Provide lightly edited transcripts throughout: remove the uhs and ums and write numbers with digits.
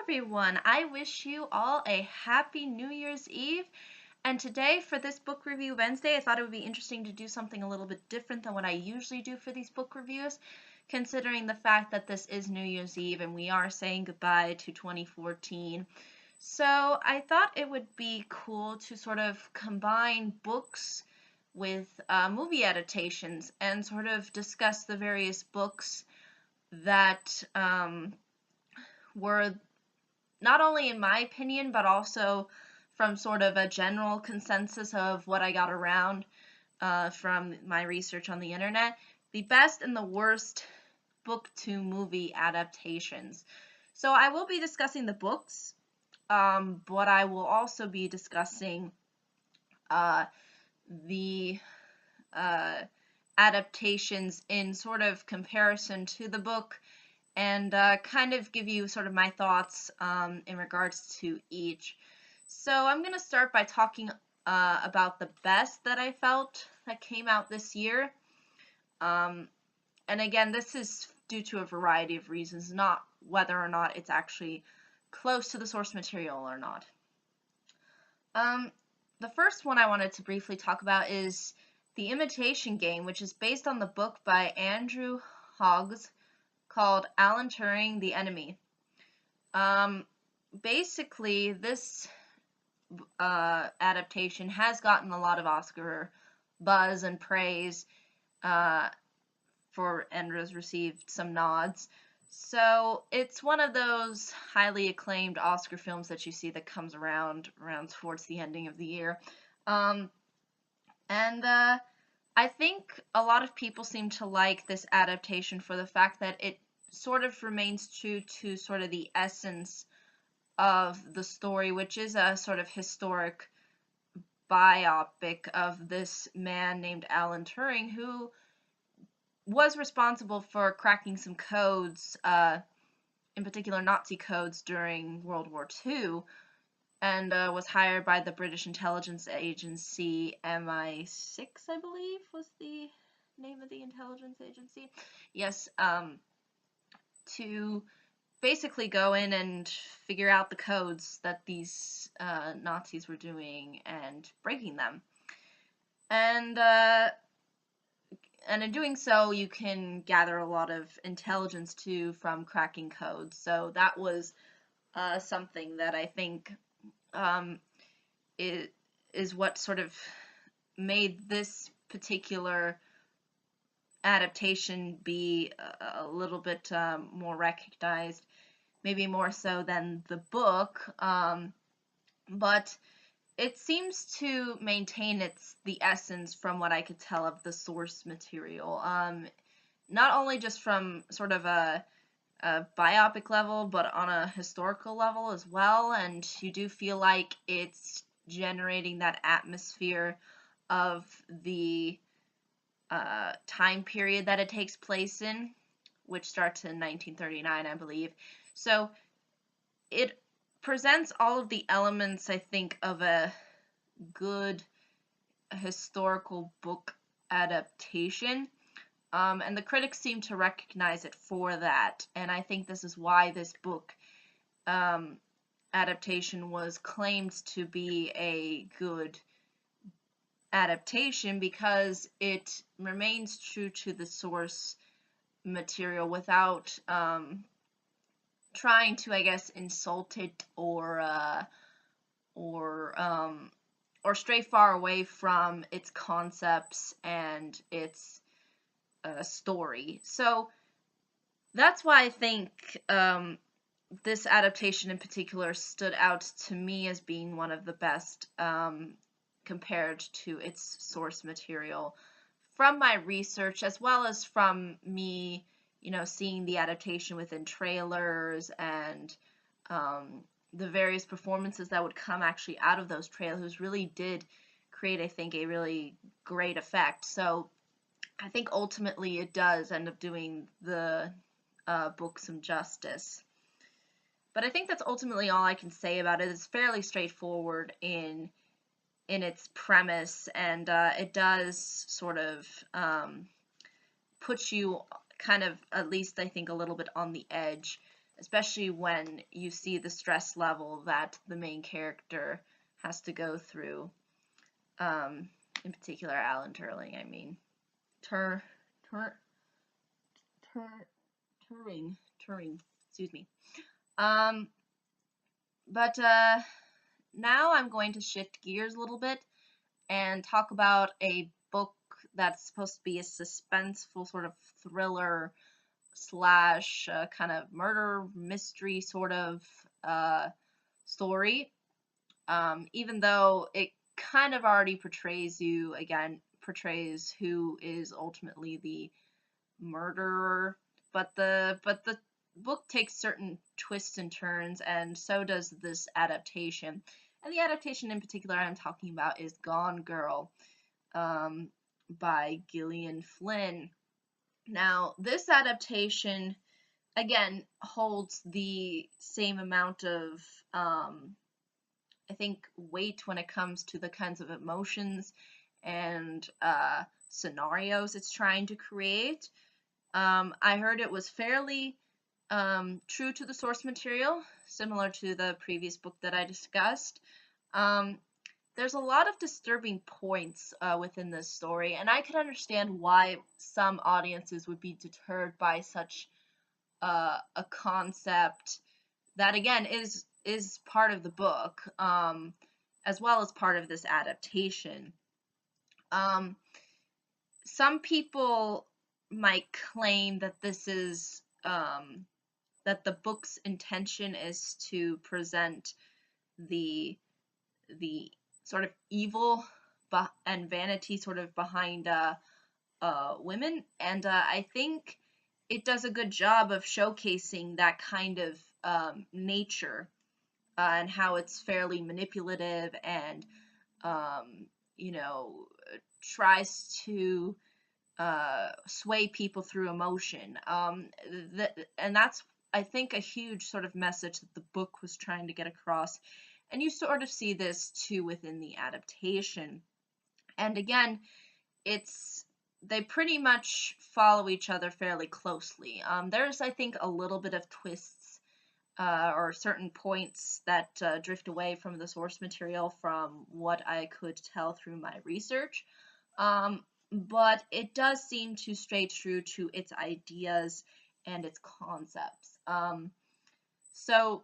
everyone. I wish you all a happy New Year's Eve. And today, for this book review Wednesday, I thought it would be interesting to do something a little bit different than what I usually do for these book reviews, considering the fact that this is New Year's Eve and we are saying goodbye to 2014. So I thought it would be cool to sort of combine books with movie adaptations and sort of discuss the various books that were not only in my opinion, but also from sort of a general consensus of what I got around from my research on the internet, the best and the worst book to movie adaptations. So I will be discussing the books, but I will also be discussing the adaptations in sort of comparison to the book, and kind of give you sort of my thoughts in regards to each. So I'm going to start by talking about the best that I felt that came out this year. And again, this is due to a variety of reasons, not whether or not it's actually close to the source material or not. The first one I wanted to briefly talk about is The Imitation Game, which is based on the book by Andrew Hoggs called Alan Turing, The Enemy. Basically, this adaptation has gotten a lot of Oscar buzz and praise and has received some nods. So it's one of those highly acclaimed Oscar films that you see that comes around towards the ending of the year. I think a lot of people seem to like this adaptation for the fact that it sort of remains true to sort of the essence of the story, which is a sort of historic biopic of this man named Alan Turing, who was responsible for cracking some codes, in particular Nazi codes, during World War II, and was hired by the British intelligence agency MI6, I believe, was the name of the intelligence agency. Yes, to basically go in and figure out the codes that these Nazis were doing and breaking them. And in doing so, you can gather a lot of intelligence too from cracking codes. So that was something that I think is what sort of made this particular adaptation be a little bit more recognized, maybe more so than the book, but it seems to maintain the essence from what I could tell of the source material, not only just from sort of a biopic level, but on a historical level as well, and you do feel like it's generating that atmosphere of the time period that it takes place in, which starts in 1939, I believe. So it presents all of the elements, I think, of a good historical book adaptation, and the critics seem to recognize it for that, and I think this is why this book adaptation was claimed to be a good adaptation, because it remains true to the source material without trying to, I guess, insult it or stray far away from its concepts and its story. So that's why I think this adaptation in particular stood out to me as being one of the best compared to its source material from my research, as well as from me, seeing the adaptation within trailers and the various performances that would come actually out of those trailers really did create, I think, a really great effect. So I think ultimately it does end up doing the book some justice. But I think that's ultimately all I can say about it. It's fairly straightforward in its premise, and it does sort of put you kind of, at least I think, a little bit on the edge especially when you see the stress level that the main character has to go through. In particular, Alan Turing. I mean, Tur, Tur, Tur, Turing. Excuse me. Um, but now I'm going to shift gears a little bit and talk about a book that's supposed to be a suspenseful sort of thriller slash kind of murder mystery sort of story. Even though it kind of already portrays who is ultimately the murderer, but the book takes certain twists and turns, and so does this adaptation. And the adaptation in particular I'm talking about is Gone Girl, by Gillian Flynn. Now, this adaptation again holds the same amount of I think weight when it comes to the kinds of emotions and scenarios it's trying to create. I heard it was fairly true to the source material, similar to the previous book that I discussed. There's a lot of disturbing points within this story, and I can understand why some audiences would be deterred by such a concept that, again, is part of the book, as well as part of this adaptation. Some people might claim that this is that the book's intention is to present the sort of evil and vanity sort of behind women, and I think it does a good job of showcasing that kind of nature, and how it's fairly manipulative and you know, tries to sway people through emotion. And that's, I think, a huge sort of message that the book was trying to get across. And you sort of see this too within the adaptation. And again, they pretty much follow each other fairly closely. There's, I think, a little bit of twists or certain points that drift away from the source material from what I could tell through my research. But it does seem to stay true to its ideas and its concepts. So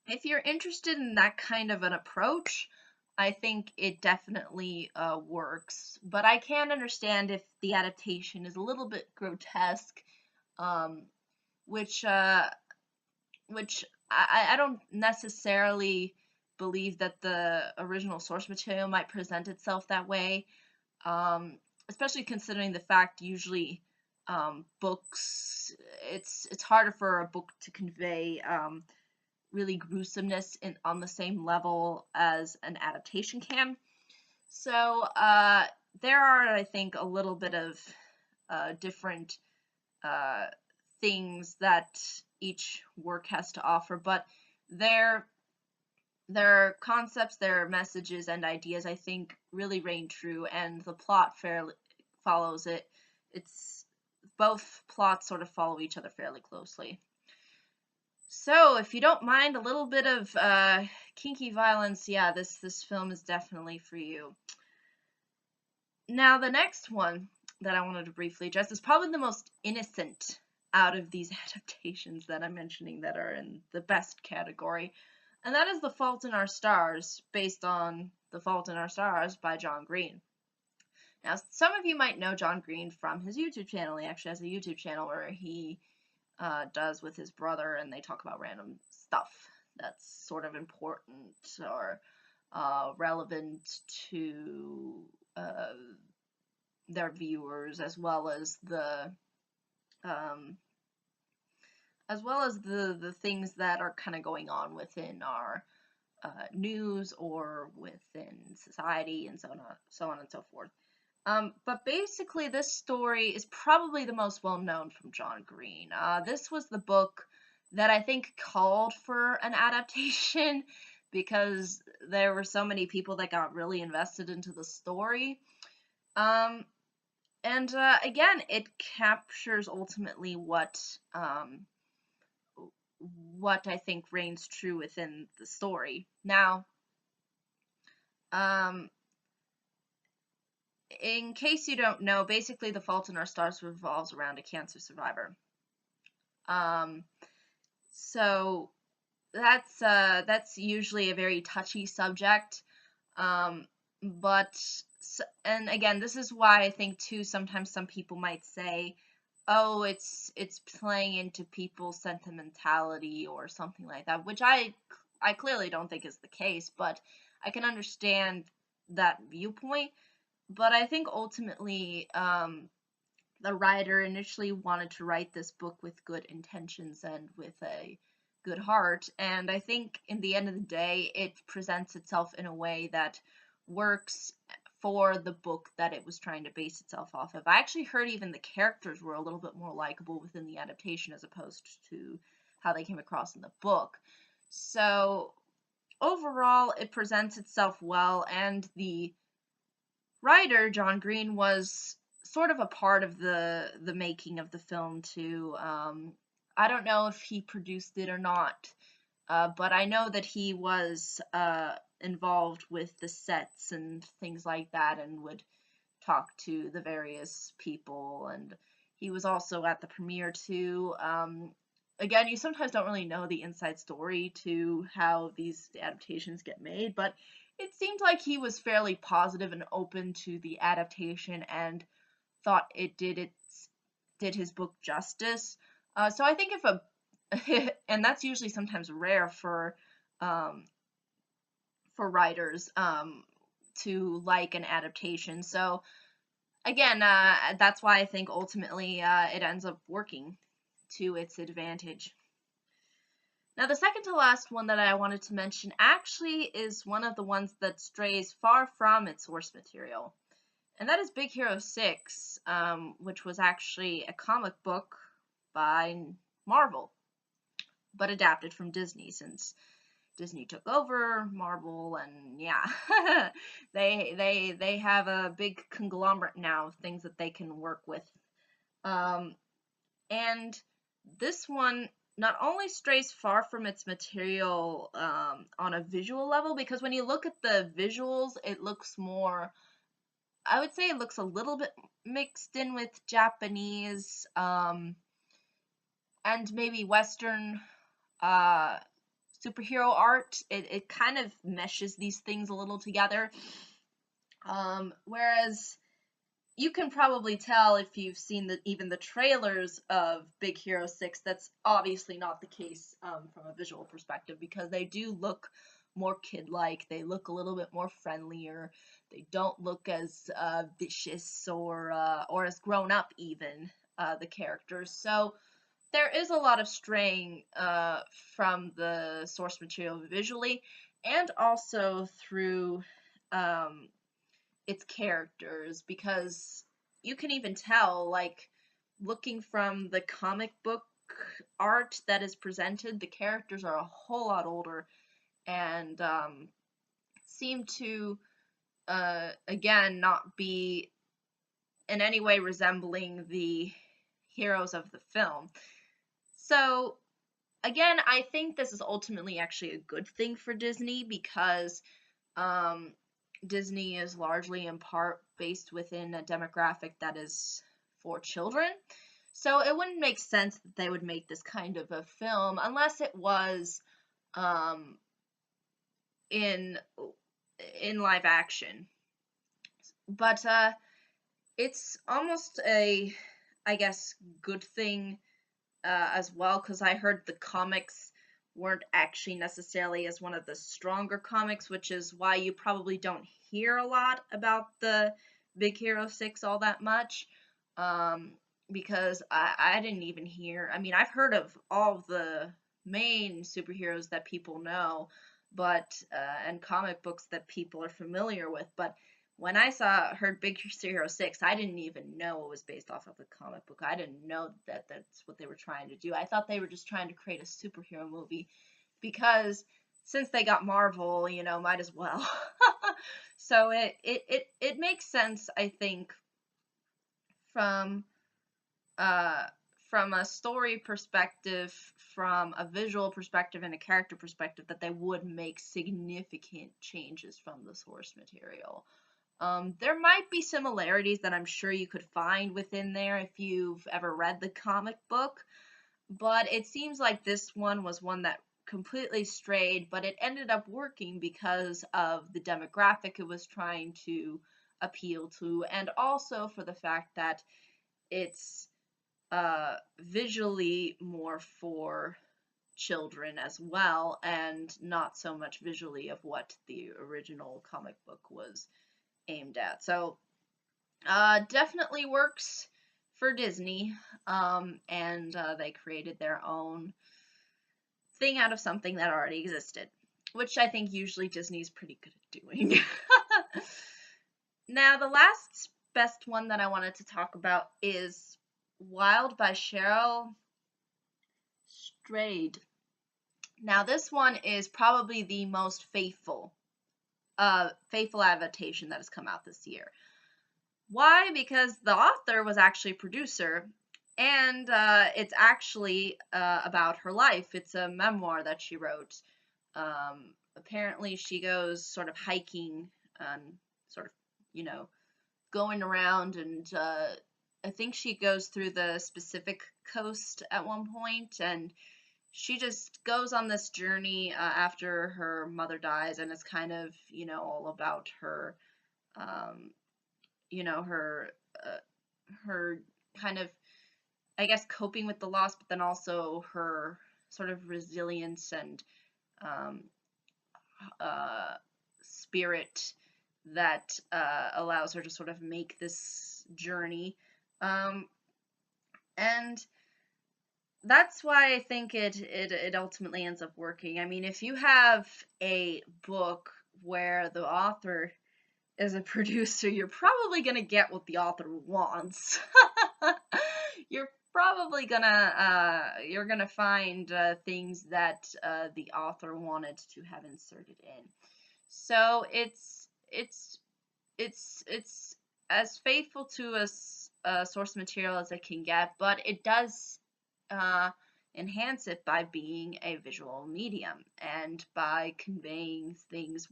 if you're interested in that kind of an approach, I think it definitely works. But I can understand if the adaptation is a little bit grotesque, um, which I don't necessarily believe that the original source material might present itself that way, especially considering the fact usually books, it's harder for a book to convey really gruesomeness on the same level as an adaptation can. So there are, I think, a little bit of different things that each work has to offer, but their concepts, their messages and ideas, I think, really reign true, and the plot fairly follows it. It's both plots sort of follow each other fairly closely. So, if you don't mind a little bit of kinky violence, yeah, this film is definitely for you. Now, the next one that I wanted to briefly address is probably the most innocent out of these adaptations that I'm mentioning that are in the best category, and that is The Fault in Our Stars, based on The Fault in Our Stars by John Green. Now, some of you might know John Green from his YouTube channel. He actually has a YouTube channel where he does with his brother, and they talk about random stuff that's sort of important or relevant to their viewers, as well as the things that are kind of going on within our news or within society, and so on and so forth. But basically, this story is probably the most well known from John Green. This was the book that I think called for an adaptation because there were so many people that got really invested into the story. And again, it captures ultimately what what I think reigns true within the story. Now, um, in case you don't know, basically The Fault in Our Stars revolves around a cancer survivor. Um, so that's usually a very touchy subject. But and again, this is why I think too sometimes some people might say, "Oh, it's playing into people's sentimentality or something like that," which I clearly don't think is the case, but I can understand that viewpoint. But I think ultimately, the writer initially wanted to write this book with good intentions and with a good heart, and I think in the end of the day, it presents itself in a way that works for the book that it was trying to base itself off of. I actually heard even the characters were a little bit more likable within the adaptation as opposed to how they came across in the book. So overall, it presents itself well, and the writer John Green was sort of a part of the making of the film too. I don't know if he produced it or not, but I know that he was involved with the sets and things like that, and would talk to the various people, and he was also at the premiere too. Again, you sometimes don't really know the inside story to how these adaptations get made, but it seemed like he was fairly positive and open to the adaptation and thought it did his book justice. So I think if a and that's usually sometimes rare um, for writers to like an adaptation. So again, that's why I think ultimately it ends up working to its advantage. Now, the second to last one that I wanted to mention actually is one of the ones that strays far from its source material, and that is Big Hero 6, which was actually a comic book by Marvel, but adapted from Disney since Disney took over Marvel, and yeah, they have a big conglomerate now of things that they can work with. Um, and this one not only strays far from its material on a visual level, because when you look at the visuals, it looks more, I would say it looks a little bit mixed in with Japanese and maybe Western uh, superhero art. It kind of meshes these things a little together. Whereas you can probably tell if you've seen even the trailers of Big Hero 6, that's obviously not the case from a visual perspective, because they do look more kid-like, they look a little bit more friendlier, they don't look as vicious or as grown-up even, the characters. So there is a lot of straying from the source material visually, and also through um, its characters, because you can even tell, like, looking from the comic book art that is presented, the characters are a whole lot older and seem to, again, not be in any way resembling the heroes of the film. So, again, I think this is ultimately actually a good thing for Disney, because um, Disney is largely in part based within a demographic that is for children. So it wouldn't make sense that they would make this kind of a film unless it was um, in in live action. But it's almost a, I guess, good thing as well, because I heard the comics weren't actually necessarily as one of the stronger comics, which is why you probably don't hear a lot about the Big Hero 6 all that much. Because I didn't even hear, I mean, I've heard of all of the main superheroes that people know, but and comic books that people are familiar with, but when I heard Big Hero 6, I didn't even know it was based off of a comic book. I didn't know that that's what they were trying to do. I thought they were just trying to create a superhero movie, because since they got Marvel, might as well. So it makes sense, I think, from uh from a story perspective, from a visual perspective, and a character perspective that they would make significant changes from the source material. There might be similarities that I'm sure you could find within there if you've ever read the comic book, but it seems like this one was one that completely strayed, but it ended up working because of the demographic it was trying to appeal to, and also for the fact that it's visually more for children as well, and not so much visually of what the original comic book was aimed at. So definitely works for Disney, and they created their own thing out of something that already existed, which I think usually Disney's pretty good at doing. Now, the last best one that I wanted to talk about is Wild by Cheryl Strayed. Now, this one is probably the most faithful adaptation that has come out this year. Why? Because the author was actually a producer, and it's actually about her life. It's a memoir that she wrote. Apparently, she goes sort of hiking and sort of, going around, and I think she goes through the Pacific coast at one point, and she just goes on this journey after her mother dies, and it's kind of, all about her, her her kind of, I guess, coping with the loss, but then also her sort of resilience and um, spirit that allows her to sort of make this journey. And that's why I think it ultimately ends up working. I mean, if you have a book where the author is a producer, you're probably gonna get what the author wants. You're probably gonna find things that the author wanted to have inserted in. So it's as faithful to a source material as it can get, but it does enhance it by being a visual medium and by conveying things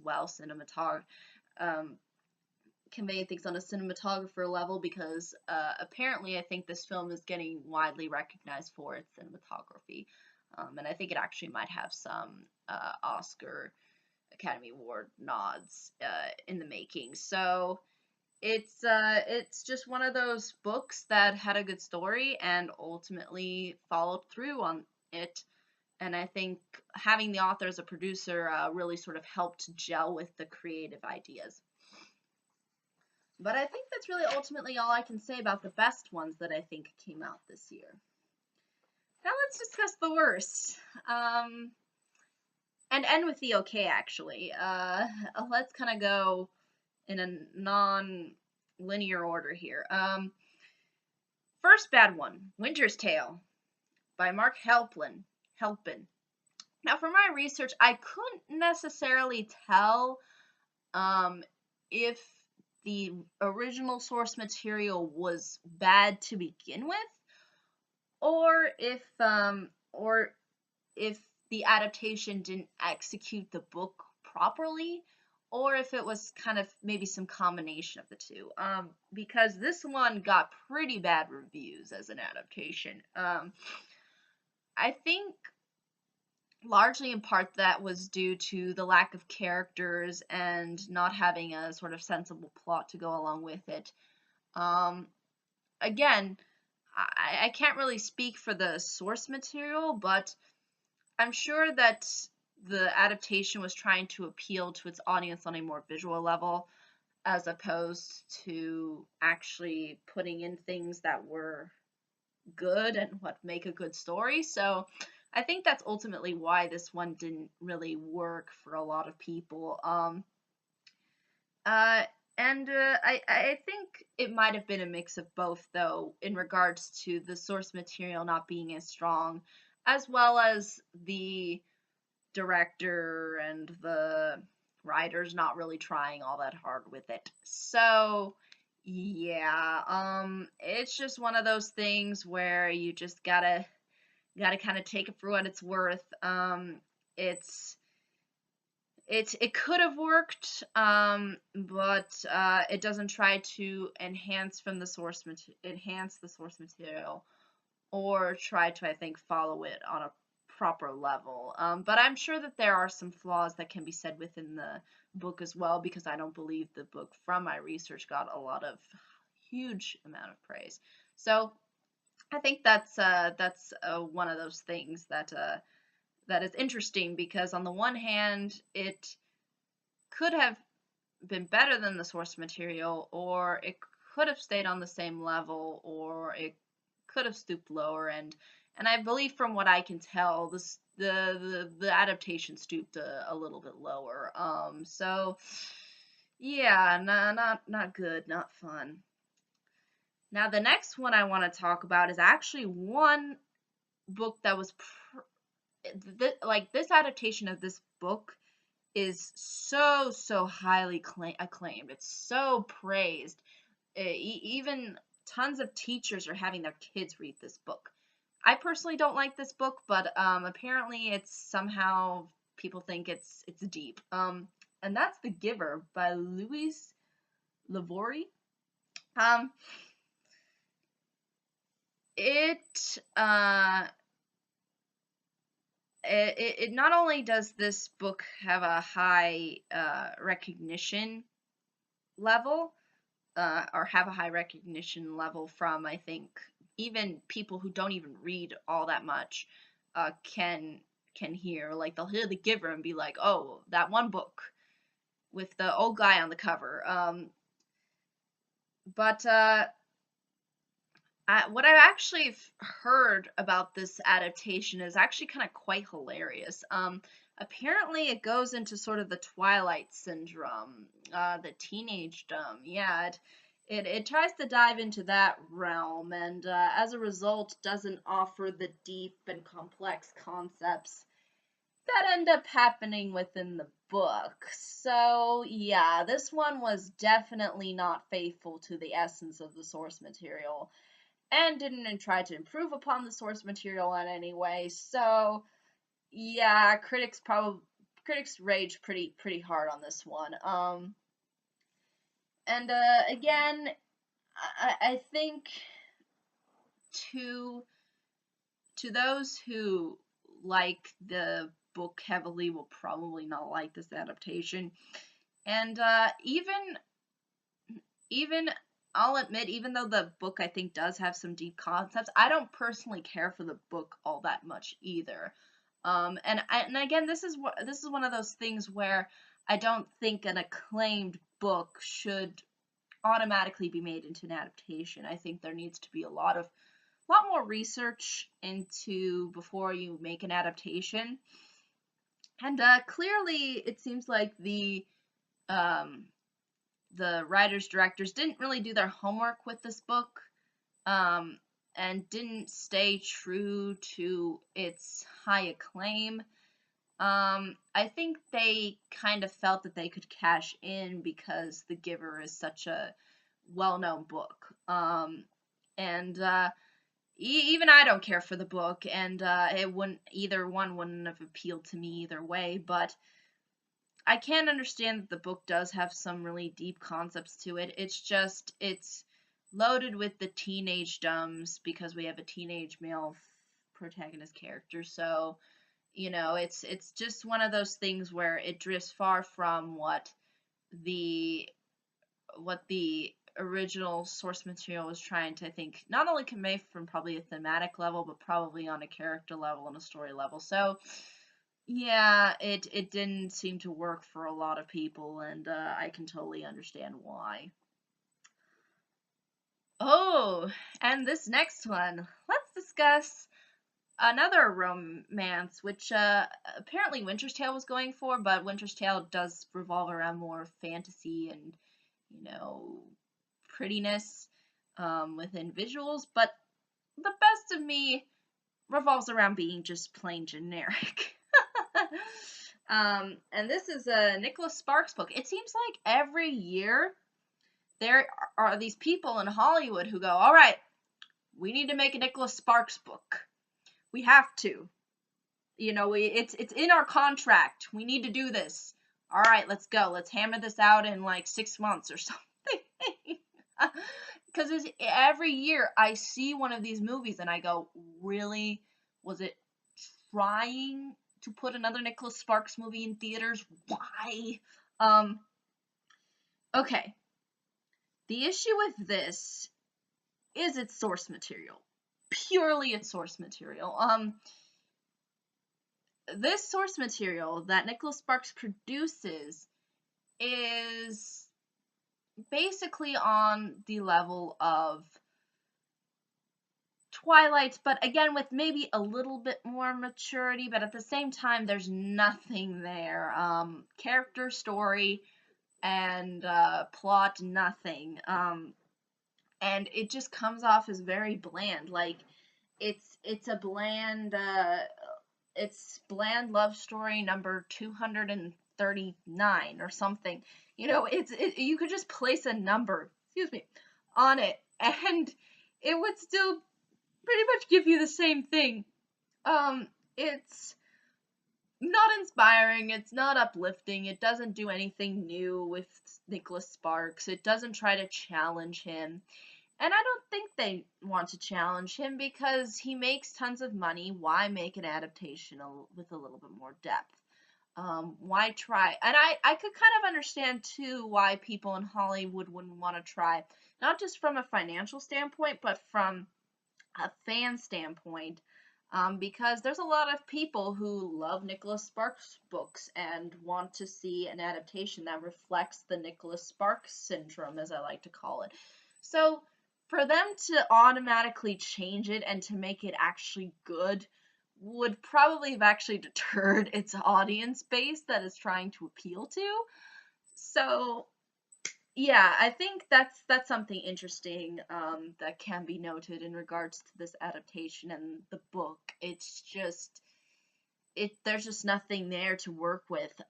conveying things on a cinematographer level, because apparently I think this film is getting widely recognized for its cinematography, and I think it actually might have some Oscar Academy Award nods in the making. So it's just one of those books that had a good story and ultimately followed through on it. And I think having the author as a producer really sort of helped gel with the creative ideas. But I think that's really ultimately all I can say about the best ones that I think came out this year. Now let's discuss the worst. And end with the okay, actually. Let's kind of go in a non-linear order here. First bad one, Winter's Tale by Mark Helpin. Now, for my research, I couldn't necessarily tell if the original source material was bad to begin with, or if the adaptation didn't execute the book properly, or if it was kind of maybe some combination of the two. Because this one got pretty bad reviews as an adaptation. I think largely in part that was due to the lack of characters and not having a sort of sensible plot to go along with it. Again, I can't really speak for the source material, but I'm sure that the adaptation was trying to appeal to its audience on a more visual level, as opposed to actually putting in things that were good and what make a good story. So I think that's ultimately why this one didn't really work for a lot of people. I think it might have been a mix of both, though, in regards to the source material not being as strong, as well as the director and the writers not really trying all that hard with it. So, Yeah, it's just one of those things where you just gotta kind of take it for what it's worth. It's it could have worked, but it doesn't try to enhance the source material, or try to, I think, follow it on a proper level. But I'm sure that there are some flaws that can be said within the book as well, because I don't believe the book, from my research, got a lot of huge amount of praise. So I think that's one of those things that is interesting, because on the one hand, it could have been better than the source material, or it could have stayed on the same level, or it could have stooped lower. And I believe, from what I can tell, the adaptation stooped a little bit lower. So yeah, not good, not fun. Now the next one I want to talk about is actually one book that was like, this adaptation of this book is so highly acclaimed. It's so praised. Even tons of teachers are having their kids read this book. I personally don't like this book, but apparently it's somehow, people think it's deep. And that's The Giver by Louise Lavori. Um, it it not only does this book have a high recognition level, or have a high recognition level from, I think, even people who don't even read all that much, can hear, like, they'll hear The Giver and be like, oh, that one book with the old guy on the cover. But what I've actually heard about this adaptation is actually kind of quite hilarious. Apparently it goes into sort of the Twilight syndrome, the teenagedom. Yeah, it tries to dive into that realm, and as a result, doesn't offer the deep and complex concepts that end up happening within the book. So yeah, this one was definitely not faithful to the essence of the source material, and didn't try to improve upon the source material in any way. So yeah, critics rage pretty hard on this one. And again, I think, to those who like the book heavily will probably not like this adaptation. And even I'll admit, even though the book, I think, does have some deep concepts, I don't personally care for the book all that much either. And again, this is one of those things where I don't think an acclaimed book should automatically be made into an adaptation. I think there needs to be a lot more research into before you make an adaptation. And clearly, it seems like um, the writers directors didn't really do their homework with this book, um, and didn't stay true to its high acclaim. I think they kind of felt that they could cash in because The Giver is such a well-known book. And even I don't care for the book, and either one wouldn't have appealed to me either way. But I can understand that the book does have some really deep concepts to it. It's loaded with the teenage dumbs, because we have a teenage male protagonist character. So, it's just one of those things where it drifts far from the what the original source material was trying to, I think, not only convey from probably a thematic level, but probably on a character level and a story level. So yeah, it didn't seem to work for a lot of people, and I can totally understand why. Oh, and this next one, let's discuss another romance, which apparently Winter's Tale was going for, but Winter's Tale does revolve around more fantasy and, you know, prettiness within visuals, but The Best of Me revolves around being just plain generic. And this is a Nicholas Sparks book. It seems like every year there are these people in Hollywood who go, all right, we need to make a Nicholas Sparks book. We have to. It's in our contract. We need to do this. All right, let's go. Let's hammer this out in like 6 months or something. Because every year I see one of these movies and I go, really? Was it trying to put another Nicholas Sparks movie in theaters? Why? Okay. The issue with this is its source material. Purely its source material. This source material that Nicholas Sparks produces is basically on the level of Twilight, but again with maybe a little bit more maturity, but at the same time there's nothing there. Character, story, and plot, nothing. And it just comes off as very bland. Like it's a bland it's bland love story number 239 or something. You could just place a number, excuse me, on it and it would still pretty much give you the same thing. It's not inspiring, it's not uplifting, it doesn't do anything new with Nicholas Sparks, it doesn't try to challenge him. And I don't think they want to challenge him because he makes tons of money. Why make an adaptation with a little bit more depth? Why try? And I could kind of understand too why people in Hollywood wouldn't want to try, not just from a financial standpoint, but from a fan standpoint, because there's a lot of people who love Nicholas Sparks books and want to see an adaptation that reflects the Nicholas Sparks syndrome, as I like to call it. So for them to automatically change it and to make it actually good would probably have actually deterred its audience base that it's trying to appeal to. So yeah, I think that's something interesting that can be noted in regards to this adaptation and the book. It's just there's just nothing there to work with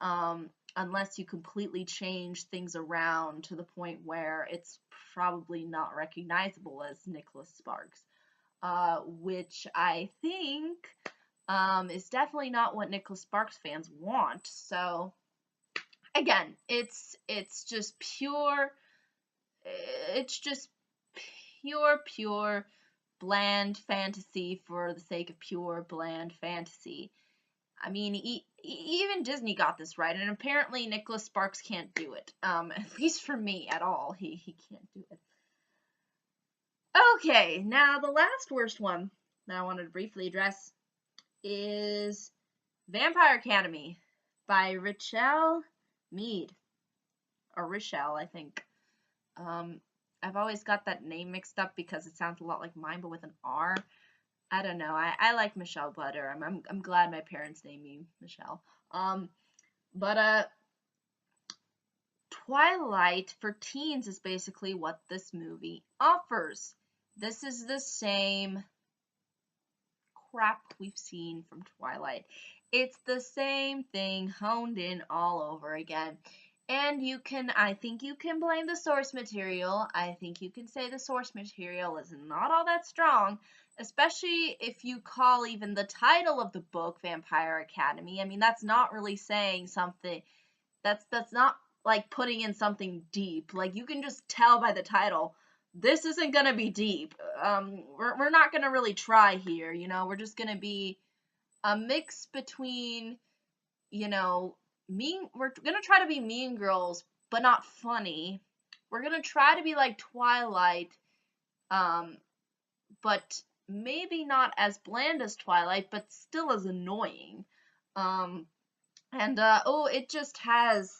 unless you completely change things around to the point where it's probably not recognizable as Nicholas Sparks, which I think is definitely not what Nicholas Sparks fans want. So again, it's just pure bland fantasy for the sake of pure bland fantasy. I mean, even Disney got this right, and apparently Nicholas Sparks can't do it. At least for me, at all, he can't do it. Okay, now the last worst one that I wanted to briefly address is Vampire Academy by Richelle Mead, or Richelle, I think. I've always got that name mixed up because it sounds a lot like mine, but with an R. I don't know. I like Michelle better. I'm glad my parents named me Michelle. But Twilight for teens is basically what this movie offers. This is the same crap we've seen from Twilight. It's the same thing honed in all over again. And I think you can blame the source material. I think you can say the source material is not all that strong, especially if you call even the title of the book Vampire Academy. I mean, that's not really saying something. That's not like putting in something deep. Like, you can just tell by the title, this isn't gonna be deep. We're not gonna really try here, we're just gonna be a mix between, we're gonna try to be Mean Girls, but not funny. We're gonna try to be like Twilight, but maybe not as bland as Twilight, but still as annoying. It just has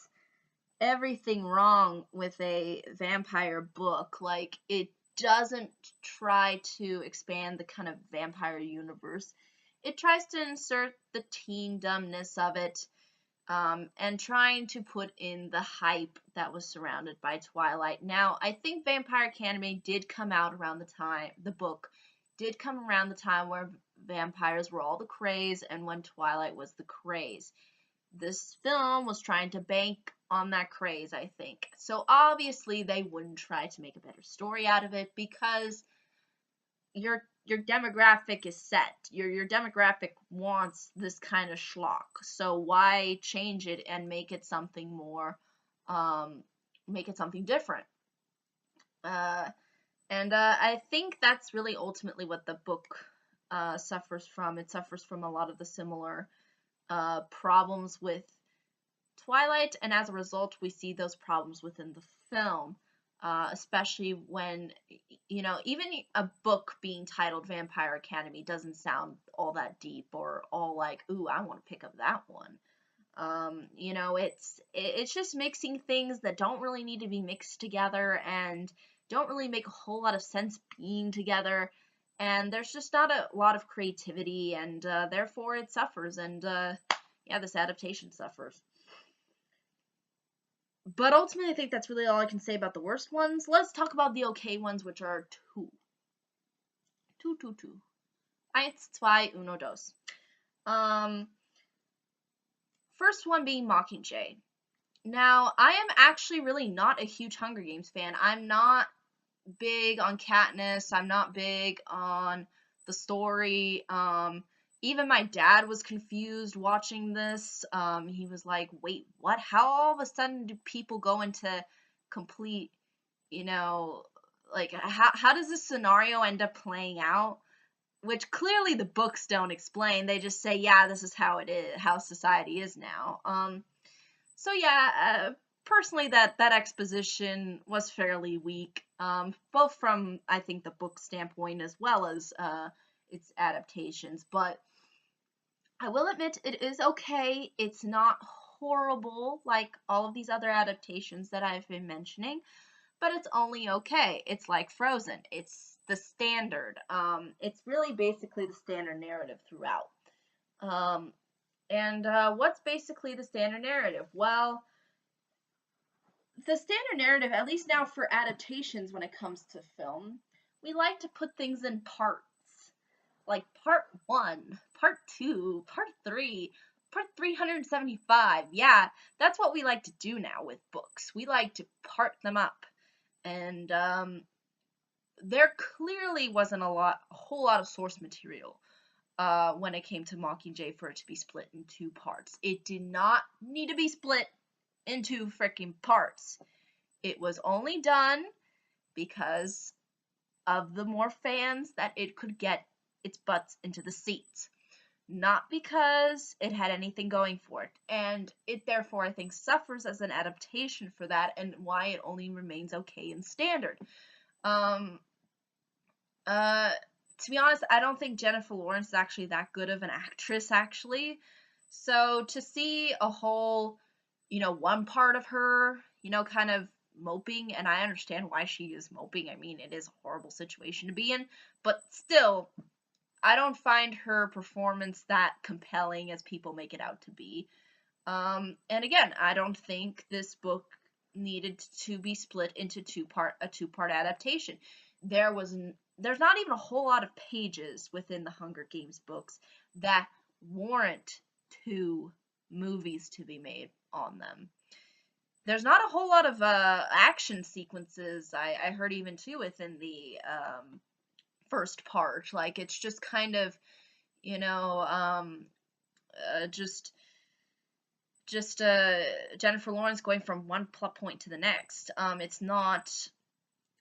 everything wrong with a vampire book. Like, it doesn't try to expand the kind of vampire universe. It tries to insert the teen dumbness of it, and trying to put in the hype that was surrounded by Twilight. Now, I think Vampire Academy did come out around the book did come around the time where vampires were all the craze and when Twilight was the craze. This film was trying to bank on that craze, I think. So obviously they wouldn't try to make a better story out of it, because your demographic is set. Your demographic wants this kind of schlock. So why change it and make it something more, make it something different? Uh, and I think that's really ultimately what the book suffers from. It suffers from a lot of the similar problems with Twilight, and as a result, we see those problems within the film, especially when, even a book being titled Vampire Academy doesn't sound all that deep or all like, ooh, I want to pick up that one. It's just mixing things that don't really need to be mixed together and don't really make a whole lot of sense being together. And there's just not a lot of creativity, and therefore it suffers. And yeah, this adaptation suffers. But ultimately, I think that's really all I can say about the worst ones. Let's talk about the okay ones, which are two. Two. Eins, zwei, uno, dos. First one being Mockingjay. Now, I am actually really not a huge Hunger Games fan. I'm not big on Katniss. I'm not big on the story. Even my dad was confused watching this. He was like, wait, what? How all of a sudden do people go into complete, like, how does this scenario end up playing out? Which clearly the books don't explain. They just say, yeah, this is how it is, how society is now. So yeah, personally, that exposition was fairly weak, both from, I think, the book standpoint as well as its adaptations. But I will admit it is okay. It's not horrible like all of these other adaptations that I've been mentioning, but it's only okay. It's like Frozen. It's the standard. It's really basically the standard narrative throughout. And what's basically the standard narrative? Well, the standard narrative, at least now for adaptations when it comes to film, we like to put things in parts. Like part 1, part 2, part 3, part 375. Yeah, that's what we like to do now with books. We like to part them up. And there clearly wasn't a whole lot of source material when it came to Mockingjay for it to be split in 2 parts. It did not need to be split in 2 freaking parts. It was only done because of the more fans that it could get its butts into the seats, not because it had anything going for it. And it therefore, I think, suffers as an adaptation for that, and why it only remains okay in standard. To be honest, I don't think Jennifer Lawrence is actually that good of an actress, actually. So to see a whole, one part of her, kind of moping, and I understand why she is moping. I mean, it is a horrible situation to be in, but still, I don't find her performance that compelling as people make it out to be. And again, I don't think this book needed to be split into a two-part adaptation. There's not even a whole lot of pages within the Hunger Games books that warrant 2 movies to be made on them. There's not a whole lot of action sequences, I heard, even too, within the first part. Like, it's just kind of, just Jennifer Lawrence going from one plot point to the next. It's not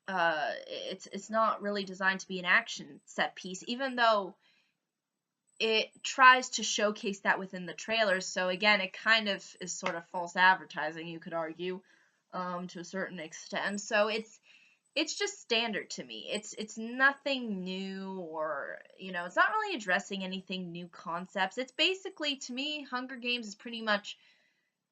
it's not really designed to be an action set piece, even though it tries to showcase that within the trailers. So again, it kind of is sort of false advertising, you could argue, to a certain extent. So it's just standard to me. It's nothing new, or it's not really addressing anything new concepts. It's basically, to me, Hunger Games is pretty much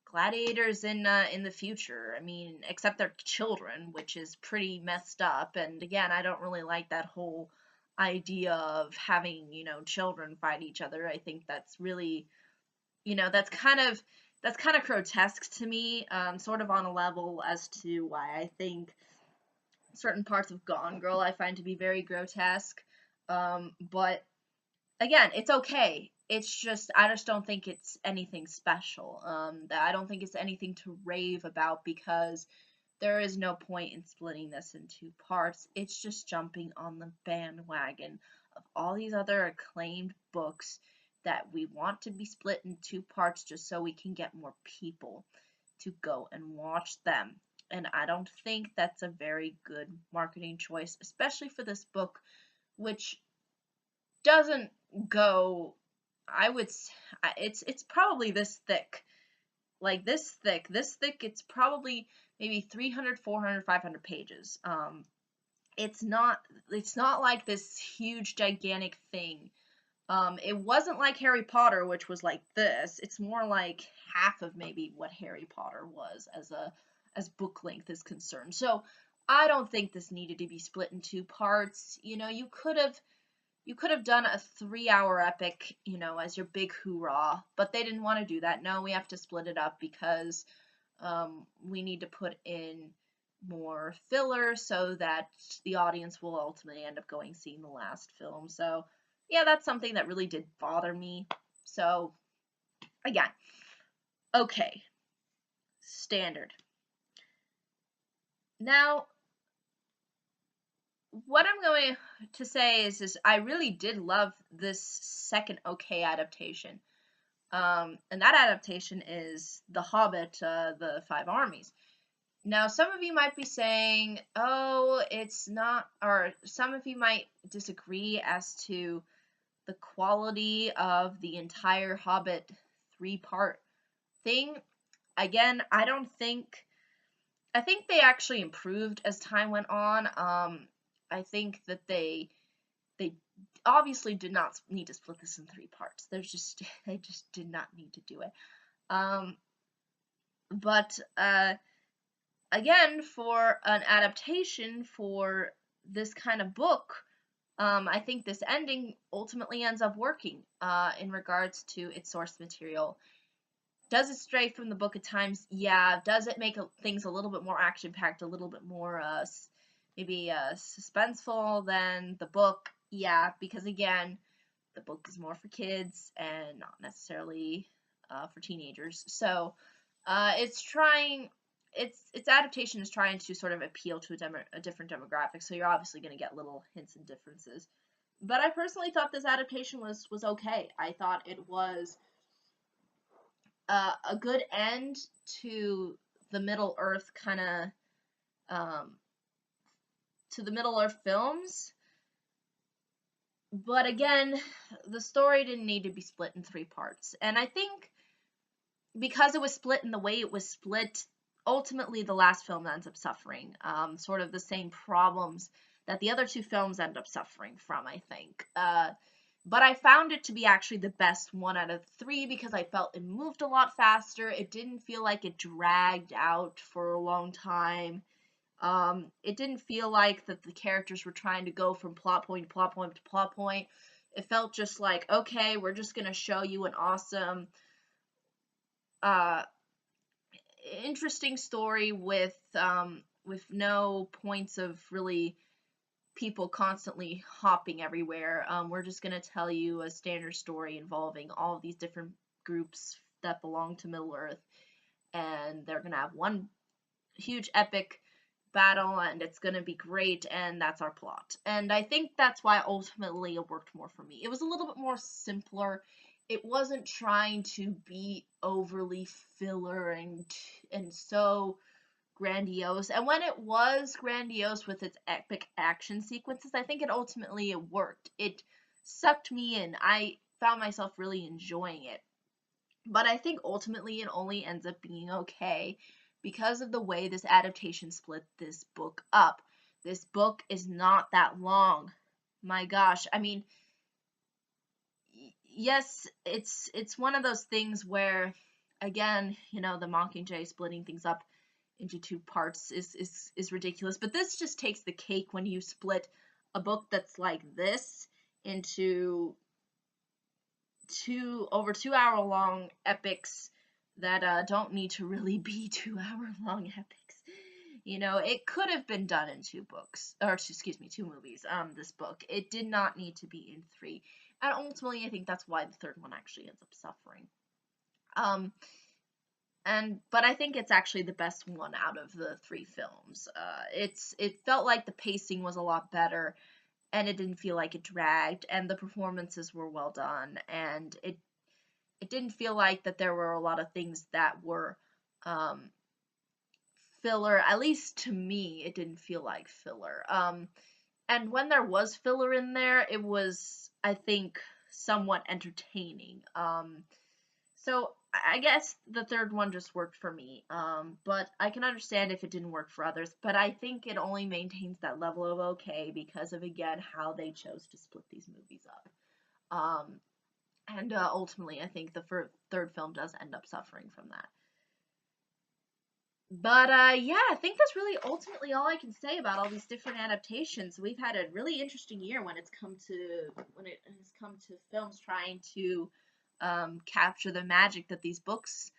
gladiators in the future. I mean, except they're children, which is pretty messed up. And again, I don't really like that whole idea of having children fight each other. I think that's really that's kind of grotesque to me, sort of on a level as to why I think certain parts of Gone Girl I find to be very grotesque. But again, it's okay. I just don't think it's anything special. That I don't think it's anything to rave about, because there is no point in splitting this in two parts. It's just jumping on the bandwagon of all these other acclaimed books that we want to be split in two parts just so we can get more people to go and watch them. And I don't think that's a very good marketing choice, especially for this book, which doesn't go, I would it's probably this thick. Like this thick, it's probably maybe 300, 400, 500 pages. It's not like this huge gigantic thing. It wasn't like Harry Potter, which was like this. It's more like half of maybe what Harry Potter was as book length is concerned. So I don't think this needed to be split in two parts. You could have done a 3-hour epic, as your big hoorah, but they didn't want to do that. No, we have to split it up because we need to put in more filler so that the audience will ultimately end up going seeing the last film. So yeah, that's something that really did bother me. So again, okay, standard. Now, what I'm going to say is I really did love this second okay adaptation. And that adaptation is The Hobbit, The Five Armies. Now, some of you might be saying, oh, it's not, or some of you might disagree as to the quality of the entire Hobbit 3-part thing. Again, I think they actually improved as time went on. I think that they obviously did not need to split this in 3 parts. They just did not need to do it. But again, for an adaptation for this kind of book, I think this ending ultimately ends up working in regards to its source material. Does it stray from the book at times? Yeah. Does it make things a little bit more action-packed, a little bit more maybe suspenseful than the book? Yeah, because again, the book is more for kids and not necessarily for teenagers. So its adaptation is trying to sort of appeal to a different demographic. So you're obviously going to get little hints and differences. But I personally thought this adaptation was okay. I thought it was a good end to the Middle Earth to the Middle Earth films. But again, the story didn't need to be split in 3 parts. And I think because it was split in the way it was split, ultimately the last film ends up suffering sort of the same problems that the other 2 films end up suffering from, I think. But I found it to be actually the best 1 out of 3 because I felt it moved a lot faster. It didn't feel like it dragged out for a long time. It didn't feel like that the characters were trying to go from plot point to plot point to plot point. It felt just like, okay, we're just going to show you an awesome, interesting story with no points of really people constantly hopping everywhere. We're just going to tell you a standard story involving all of these different groups that belong to Middle Earth, and they're going to have one huge epic battle, and it's going to be great, and that's our plot. And I think that's why ultimately it worked more for me. It was a little bit more simpler. It wasn't trying to be overly filler and so grandiose. And when it was grandiose with its epic action sequences, I think it worked. It sucked me in. I found myself really enjoying it. But I think ultimately it only ends up being okay because of the way this adaptation split this book up. This book is not that long. My gosh, I mean, yes, it's one of those things where, again, the Mockingjay splitting things up into 2 parts is ridiculous. But this just takes the cake when you split a book that's like this into over 2-hour long epics that don't need to really be 2-hour long epics. It could have been done in 2 books, or excuse me, 2 movies. This book, it did not need to be in 3. And ultimately, I think that's why the third one actually ends up suffering. Um, but I think it's actually the best one out of the three films. It felt like the pacing was a lot better, and it didn't feel like it dragged, and the performances were well done, and it didn't feel like that there were a lot of things that were um, filler. At least to me, it didn't feel like filler. And when there was filler in there, it was, I think, somewhat entertaining. So I guess the third one just worked for me. But I can understand if it didn't work for others. But I think it only maintains that level of okay because of, again, how they chose to split these movies up. And ultimately, I think the third film does end up suffering from that. But yeah, I think that's really ultimately all I can say about all these different adaptations. We've had a really interesting year when it has come to films trying to capture the magic that these books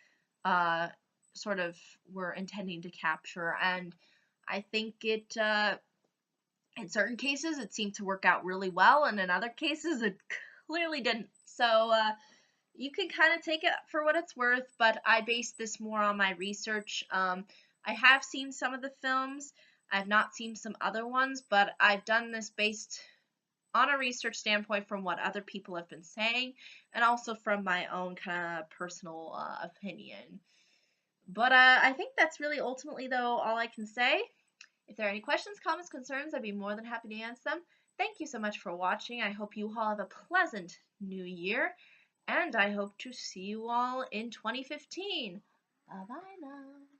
uh, sort of were intending to capture, and I think it in certain cases it seemed to work out really well, and in other cases it clearly didn't. So you can kind of take it for what it's worth, but I base this more on my research. I have seen some of the films. I've not seen some other ones, but I've done this based on a research standpoint from what other people have been saying, and also from my own kind of personal opinion. But I think that's really ultimately, though, all I can say. If there are any questions, comments, concerns, I'd be more than happy to answer them. Thank you so much for watching. I hope you all have a pleasant new year, and I hope to see you all in 2015. Bye bye now.